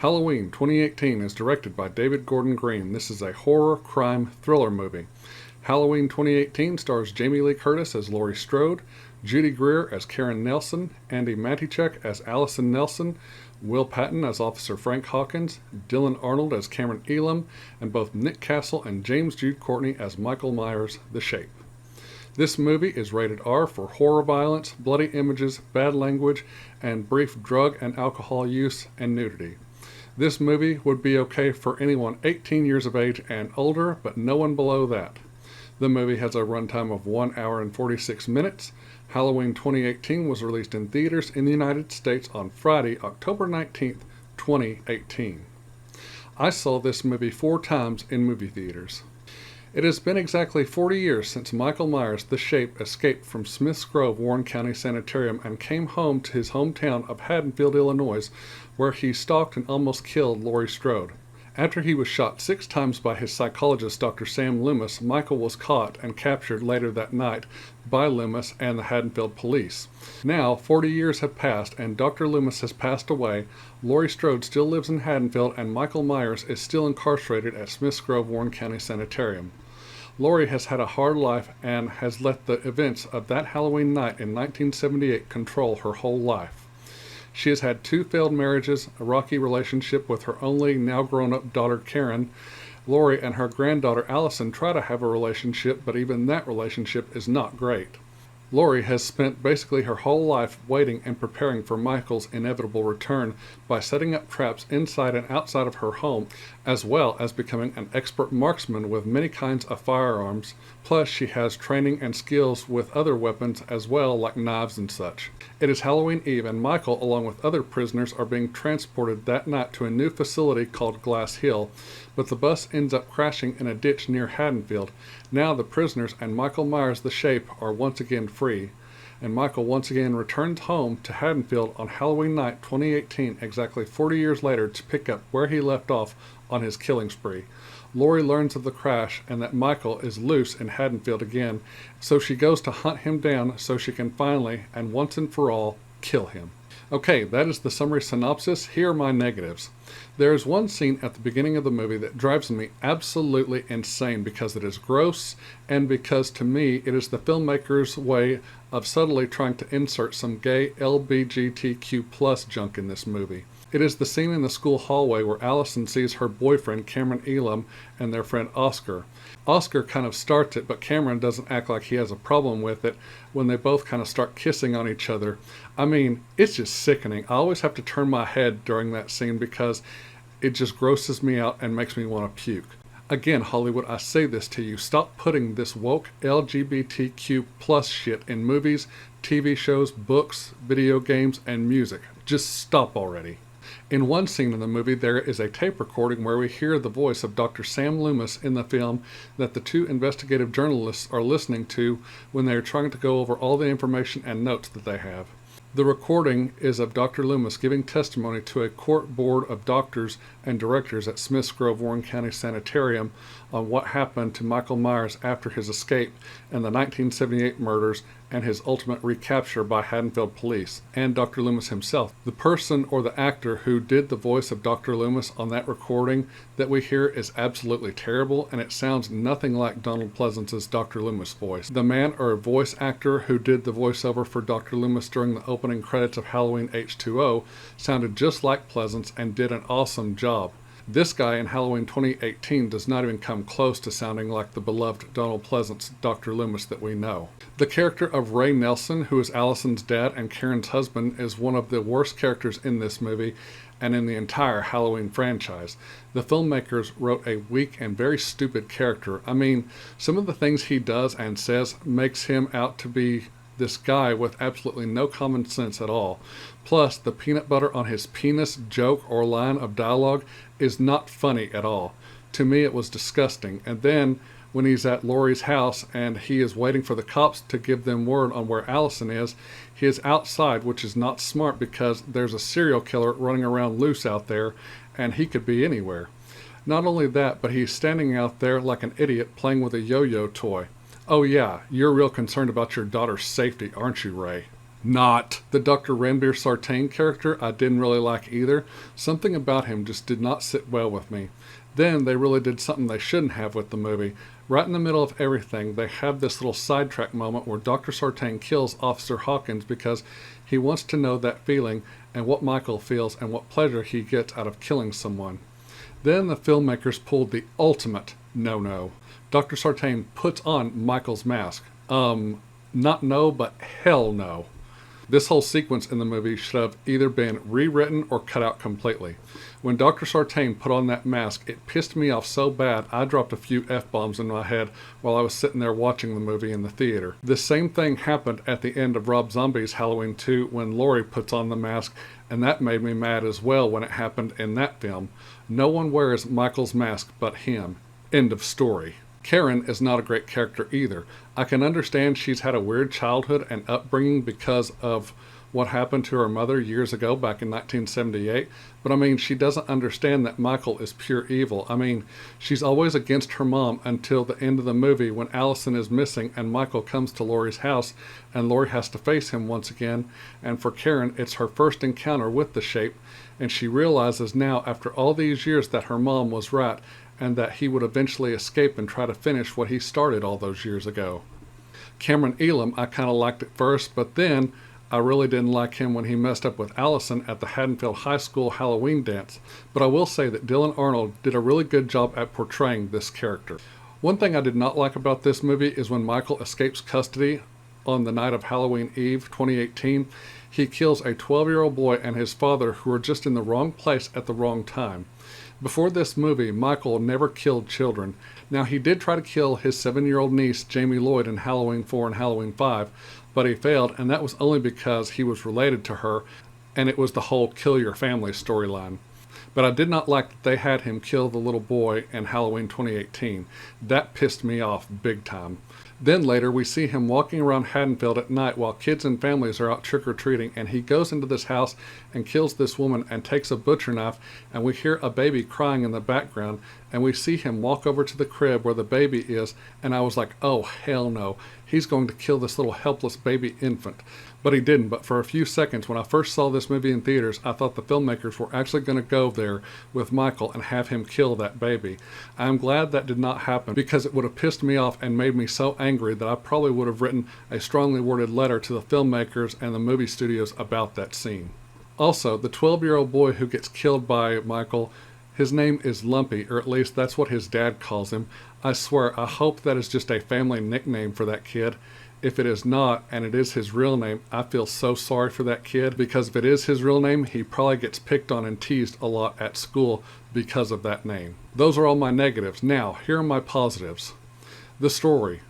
Halloween 2018 is directed by David Gordon Green. This is a horror, crime, thriller movie. Halloween 2018 stars Jamie Lee Curtis as Laurie Strode, Judy Greer as Karen Nelson, Andy Matichak as Allison Nelson, Will Patton as Officer Frank Hawkins, Dylan Arnold as Cameron Elam, and both Nick Castle and James Jude Courtney as Michael Myers, the Shape. This movie is rated R for horror violence, bloody images, bad language, and brief drug and alcohol use and nudity. This movie would be okay for anyone 18 years of age and older, but no one below that. The movie has a runtime of 1 hour and 46 minutes. Halloween 2018 was released in theaters in the United States on Friday, October 19th, 2018. I saw this movie 4 times in movie theaters. It has been exactly 40 years since Michael Myers, the Shape, escaped from Smiths Grove, Warren County Sanitarium and came home to his hometown of Haddonfield, Illinois, where he stalked and almost killed Laurie Strode. After he was shot 6 times by his psychologist, Dr. Sam Loomis, Michael was caught and captured later that night by Loomis and the Haddonfield police. Now, 40 years have passed and Dr. Loomis has passed away. Laurie Strode still lives in Haddonfield and Michael Myers is still incarcerated at Smiths Grove, Warren County Sanitarium. Laurie has had a hard life and has let the events of that Halloween night in 1978 control her whole life. She has had 2 failed marriages, a rocky relationship with her only now grown-up daughter Karen. Laurie and her granddaughter Allison try to have a relationship, but even that relationship is not great. Laurie has spent basically her whole life waiting and preparing for Michael's inevitable return by setting up traps inside and outside of her home, as well as becoming an expert marksman with many kinds of firearms. Plus, she has training and skills with other weapons as well, like knives and such. It is Halloween Eve, and Michael, along with other prisoners, are being transported that night to a new facility called Glass Hill, but the bus ends up crashing in a ditch near Haddonfield. Now the prisoners and Michael Myers, the Shape, are once again free, and Michael once again returns home to Haddonfield on Halloween night 2018, exactly 40 years later, to pick up where he left off on his killing spree. Laurie learns of the crash and that Michael is loose in Haddonfield again, so she goes to hunt him down so she can finally, and once and for all, kill him. Okay, that is the summary synopsis. Here are my negatives. There is one scene at the beginning of the movie that drives me absolutely insane because it is gross and because to me it is the filmmaker's way of subtly trying to insert some gay LGBTQ+ junk in this movie. It is the scene in the school hallway where Allison sees her boyfriend Cameron Elam and their friend Oscar. Oscar kind of starts it, but Cameron doesn't act like he has a problem with it when they both kind of start kissing on each other. I mean, it's just sickening. I always have to turn my head during that scene because it just grosses me out and makes me want to puke. Again, Hollywood, I say this to you. Stop putting this woke LGBTQ+ shit in movies, TV shows, books, video games, and music. Just stop already. In one scene in the movie, there is a tape recording where we hear the voice of Dr. Sam Loomis in the film that the 2 investigative journalists are listening to when they are trying to go over all the information and notes that they have. The recording is of Dr. Loomis giving testimony to a court board of doctors and directors at Smiths Grove, Warren County Sanitarium on what happened to Michael Myers after his escape and the 1978 murders and his ultimate recapture by Haddonfield police, and Dr. Loomis himself. The person or the actor who did the voice of Dr. Loomis on that recording that we hear is absolutely terrible, and it sounds nothing like Donald Pleasance's Dr. Loomis voice. The man or voice actor who did the voiceover for Dr. Loomis during the opening credits of Halloween H2O sounded just like Pleasance and did an awesome job. This guy in Halloween 2018 does not even come close to sounding like the beloved Donald Pleasance Dr. Loomis that we know. The character of Ray Nelson, who is Allison's dad and Karen's husband, is one of the worst characters in this movie and in the entire Halloween franchise. The filmmakers wrote a weak and very stupid character. I mean, some of the things he does and says makes him out to be this guy with absolutely no common sense at all. Plus, the peanut butter on his penis joke or line of dialogue is not funny at all. To me, it was disgusting. And then, when he's at Laurie's house and he is waiting for the cops to give them word on where Allison is, he is outside, which is not smart because there's a serial killer running around loose out there, and he could be anywhere. Not only that, but he's standing out there like an idiot playing with a yo-yo toy. Oh yeah, you're real concerned about your daughter's safety, aren't you, Ray? not. The Dr. Ranbir Sartain character I didn't really like either. Something about him just did not sit well with me. Then they really did something they shouldn't have with the movie. Right in the middle of everything, they have this little sidetrack moment where Dr. Sartain kills Officer Hawkins because he wants to know that feeling and what Michael feels and what pleasure he gets out of killing someone. Then the filmmakers pulled the ultimate no-no. Dr. Sartain puts on Michael's mask. Not no, but hell no. This whole sequence in the movie should have either been rewritten or cut out completely. When Dr. Sartain put on that mask, it pissed me off so bad I dropped a few F-bombs in my head while I was sitting there watching the movie in the theater. The same thing happened at the end of Rob Zombie's Halloween 2 when Laurie puts on the mask, and that made me mad as well when it happened in that film. No one wears Michael's mask but him. End of story. Karen is not a great character either. I can understand she's had a weird childhood and upbringing because of what happened to her mother years ago back in 1978, but I mean, she doesn't understand that Michael is pure evil. I mean, she's always against her mom until the end of the movie when Allison is missing and Michael comes to Laurie's house and Laurie has to face him once again, and for Karen, it's her first encounter with the Shape, and she realizes now after all these years that her mom was right and that he would eventually escape and try to finish what he started all those years ago. Cameron Elam I kind of liked at first, but then I really didn't like him when he messed up with Allison at the Haddonfield High School Halloween dance, but I will say that Dylan Arnold did a really good job at portraying this character. One thing I did not like about this movie is when Michael escapes custody on the night of Halloween Eve 2018, he kills a 12-year-old boy and his father who are just in the wrong place at the wrong time. Before this movie, Michael never killed children. Now, he did try to kill his 7-year-old niece, Jamie Lloyd, in Halloween 4 and Halloween 5, but he failed, and that was only because he was related to her, and it was the whole kill your family storyline. But I did not like that they had him kill the little boy in Halloween 2018. That pissed me off big time. Then later we see him walking around Haddonfield at night while kids and families are out trick-or-treating, and he goes into this house and kills this woman and takes a butcher knife, and we hear a baby crying in the background, and we see him walk over to the crib where the baby is, and I was like, oh hell no, he's going to kill this little helpless baby infant. But he didn't. But for a few seconds when I first saw this movie in theaters, I thought the filmmakers were actually going to go there with Michael and have him kill that baby. I'm glad that did not happen because it would have pissed me off and made me so angry that I probably would have written a strongly worded letter to the filmmakers and the movie studios about that scene. Also, the 12-year-old boy who gets killed by Michael, his name is Lumpy, or at least that's what his dad calls him. I swear, I hope that is just a family nickname for that kid. If it is not, and it is his real name, I feel so sorry for that kid, because if it is his real name, he probably gets picked on and teased a lot at school because of that name. Those are all my negatives. Now, here are my positives. The story.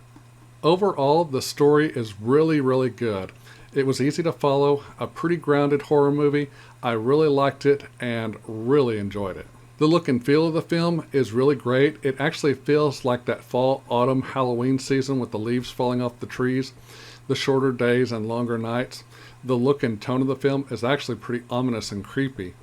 Overall, the story is really, really good. It was easy to follow, a pretty grounded horror movie. I really liked it and really enjoyed it. The look and feel of the film is really great. It actually feels like that fall, autumn, Halloween season with the leaves falling off the trees, the shorter days and longer nights. The look and tone of the film is actually pretty ominous and creepy.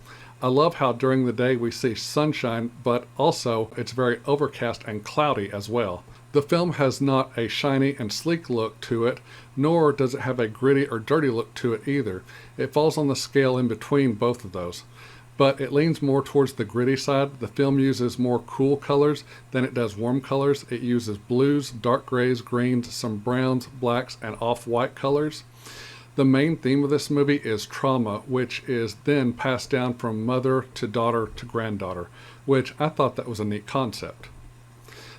I love how during the day we see sunshine, but also it's very overcast and cloudy as well. The film has not a shiny and sleek look to it, nor does it have a gritty or dirty look to it either. It falls on the scale in between both of those. But it leans more towards the gritty side. The film uses more cool colors than it does warm colors. It uses blues, dark grays, greens, some browns, blacks, and off-white colors. The main theme of this movie is trauma, which is then passed down from mother to daughter to granddaughter, which I thought that was a neat concept.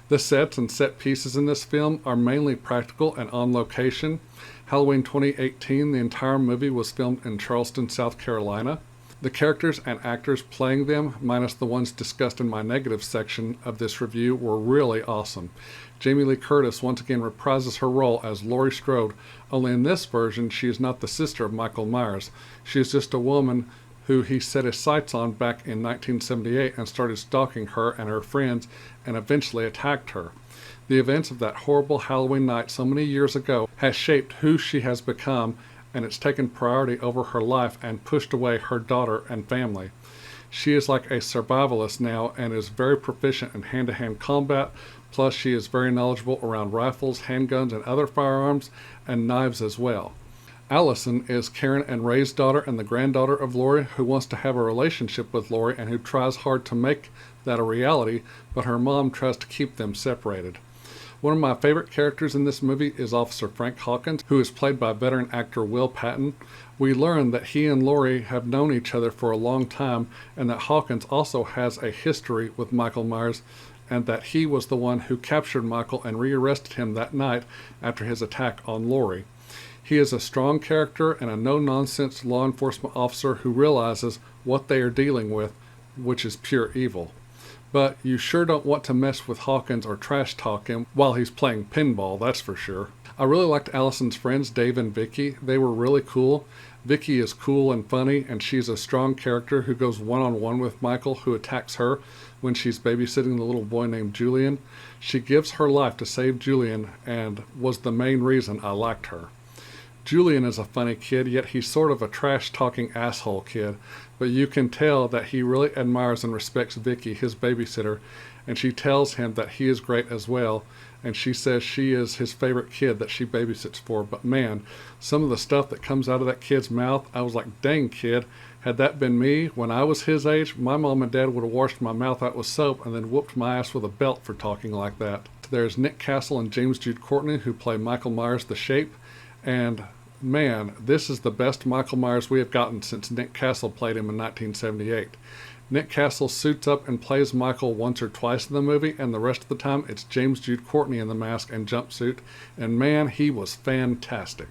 The sets and set pieces in this film are mainly practical and on location. Halloween 2018, the entire movie was filmed in Charleston, South Carolina. The characters and actors playing them, minus the ones discussed in my negative section of this review, were really awesome. Jamie Lee Curtis once again reprises her role as Laurie Strode, only in this version she is not the sister of Michael Myers. She is just a woman who he set his sights on back in 1978 and started stalking her and her friends and eventually attacked her. The events of that horrible Halloween night so many years ago has shaped who she has become, and it's taken priority over her life and pushed away her daughter and family. She is like a survivalist now and is very proficient in hand-to-hand combat, plus she is very knowledgeable around rifles, handguns, and other firearms, and knives as well. Allison is Karen and Ray's daughter and the granddaughter of Laurie, who wants to have a relationship with Laurie and who tries hard to make that a reality, but her mom tries to keep them separated. One of my favorite characters in this movie is Officer Frank Hawkins, who is played by veteran actor Will Patton. We learn that he and Laurie have known each other for a long time and that Hawkins also has a history with Michael Myers, and that he was the one who captured Michael and rearrested him that night after his attack on Laurie. He is a strong character and a no-nonsense law enforcement officer who realizes what they are dealing with, which is pure evil. But you sure don't want to mess with Hawkins or trash talk him while he's playing pinball, that's for sure. I really liked Allison's friends, Dave and Vicky. They were really cool. Vicky is cool and funny, and she's a strong character who goes one-on-one with Michael, who attacks her when she's babysitting the little boy named Julian. She gives her life to save Julian and was the main reason I liked her. Julian is a funny kid, yet he's sort of a trash-talking asshole kid, but you can tell that he really admires and respects Vicky, his babysitter, and she tells him that he is great as well, and she says she is his favorite kid that she babysits for. But man, some of the stuff that comes out of that kid's mouth, I was like, dang kid, had that been me when I was his age, my mom and dad would have washed my mouth out with soap and then whooped my ass with a belt for talking like that. There's Nick Castle and James Jude Courtney, who play Michael Myers the Shape. And man, this is the best Michael Myers we have gotten since Nick Castle played him in 1978. Nick Castle suits up and plays Michael once or twice in the movie, and the rest of the time it's James Jude Courtney in the mask and jumpsuit, and man, he was fantastic.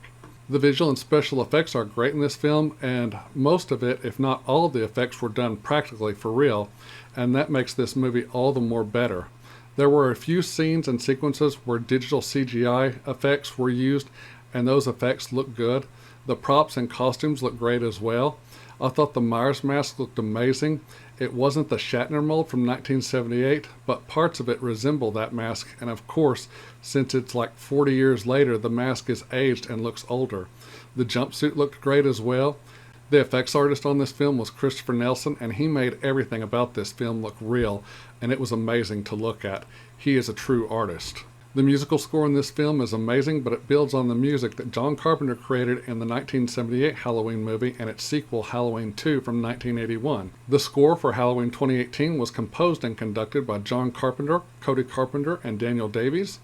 The visual and special effects are great in this film, and most of it, if not all of the effects, were done practically for real, and that makes this movie all the more better. There were a few scenes and sequences where digital CGI effects were used, and those effects look good. The props and costumes look great as well. I thought the Myers mask looked amazing. It wasn't the Shatner mold from 1978, but parts of it resemble that mask, and of course, since it's like 40 years later, the mask is aged and looks older. The jumpsuit looked great as well. The effects artist on this film was Christopher Nelson, and he made everything about this film look real, and it was amazing to look at. He is a true artist. The musical score in this film is amazing, but it builds on the music that John Carpenter created in the 1978 Halloween movie and its sequel Halloween 2 from 1981. The score for Halloween 2018 was composed and conducted by John Carpenter, Cody Carpenter, and Daniel Davies.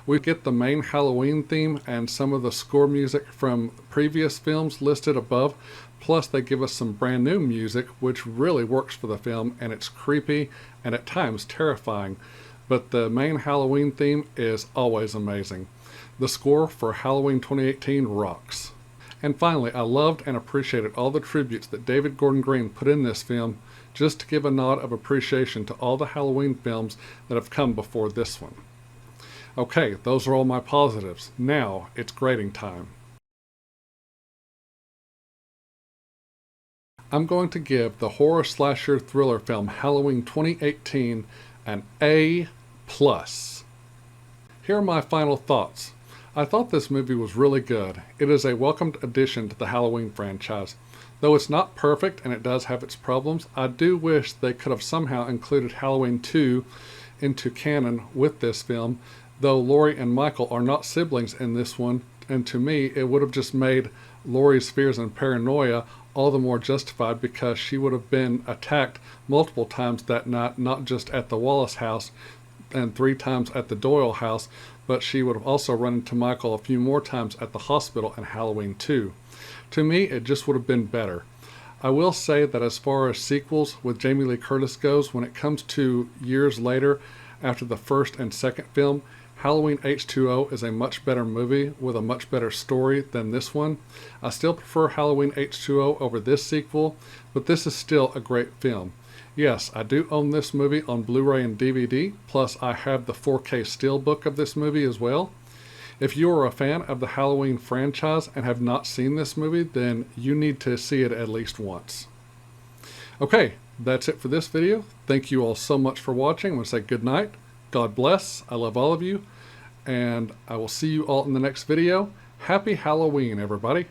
We get the main Halloween theme and some of the score music from previous films listed above, plus they give us some brand new music which really works for the film, and it's creepy and at times terrifying. But the main Halloween theme is always amazing. The score for Halloween 2018 rocks. And finally, I loved and appreciated all the tributes that David Gordon Green put in this film, just to give a nod of appreciation to all the Halloween films that have come before this one. Okay, those are all my positives. Now it's grading time. I'm going to give the horror slasher thriller film Halloween 2018 an A+. Here are my final thoughts. I thought this movie was really good. It is a welcomed addition to the Halloween franchise. Though it's not perfect and it does have its problems, I do wish they could have somehow included Halloween 2 into canon with this film, though Laurie and Michael are not siblings in this one, and to me it would have just made Laurie's fears and paranoia all the more justified, because she would have been attacked multiple times that night, not just at the Wallace house and 3 times at the Doyle house, but she would have also run into Michael a few more times at the hospital in Halloween 2. To me, it just would have been better. I will say that as far as sequels with Jamie Lee Curtis goes, when it comes to years later after the first and second film, Halloween H2O is a much better movie with a much better story than this one. I still prefer Halloween H2O over this sequel, but this is still a great film. Yes, I do own this movie on Blu-ray and DVD, plus I have the 4K Steelbook of this movie as well. If you are a fan of the Halloween franchise and have not seen this movie, then you need to see it at least once. Okay, that's it for this video. Thank you all so much for watching. I'm going to say good night. God bless. I love all of you. And I will see you all in the next video. Happy Halloween, everybody.